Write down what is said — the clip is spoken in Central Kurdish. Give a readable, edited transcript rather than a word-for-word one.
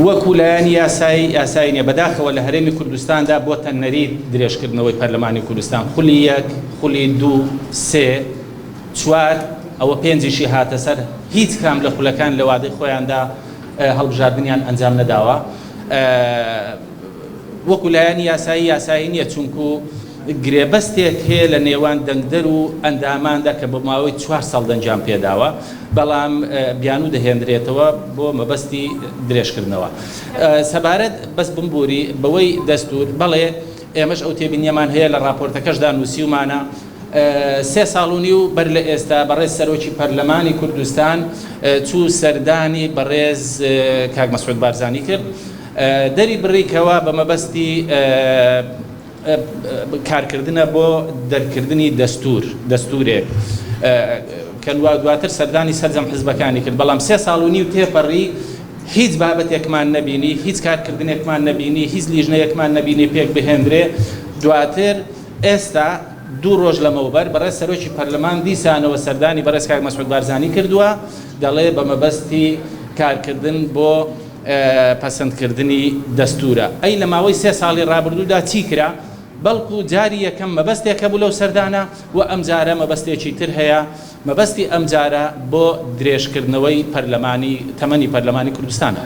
وەکو لایەن یاسایی نیە بەداخەوە لە هەرێمی کوردستاندا بۆ تەنەری درێژکردنەوەی پەرلەمانی کوردستان خولی یەک خولی دوو سێ چوار ئەوە پێنجیشی هاتە سەر هیچ کام لە خولەکان لە وادەی خۆیاندا هەڵبژاردنیان ئەنجام نەداوە وەکو لایەن یاسایی نییە چونکو گرێبەستێک هەیە لە نێوان دەنگدەر و ئەنداماندا کە بە ماوەی 4 ساڵ دەنجام پێداوە بەڵام بیانوو دەهێنرێتەوە بۆ مەبەستی درێژکردنەوە سەبارەت بەس بمبوری بەوەی دەستور بەڵێ ئێمەش ئەو تێبینیەمان هەیە لە راپۆرتەکەشدا نووسیومانە 3 ساڵ و نیو بەر لە ئێستا بەڕێز سەرۆکی پەرلەمانی کوردستان چوو سەردانی بەڕێز کاک مەسعود بارزانی کرد دەری بڕیکەوە بە مەبەستی کارکردنە بۆ دەرکردنی دەستورێک کە دواتر سەردانی سەرجەم حزبەکانی کرد بەڵام 3 ساڵ و نیو تێپەڕی هیچ بابەتێکمان نەبینی هیچ کارکردنێکمان نەبینی هیچ لیژنەیەکمان نەبینی پێک بهێنرێ دواتر ئێستا 2 ڕۆژ لەمەوبەر بەڕێز سەرۆکی پەرلەمان دیسانەوە سەردانی بەڕێز کاک مەسعود بارزانی کردووە دەڵێ بە مەبەستی کارکردن بۆ پەسەندکردنی دەستورە ئەی لە ماوەی 3 ساڵی ڕابردوودا چی کرا بەڵکو جاری یەکەم مەبەستێکە بوو لەو سەردانە و ئەم جارە مەبەستێکی تر هەیە مەبەستی ئەم جارە بۆ درێژکردنەوەی تەمەنی پەرلەمانی کوردستانە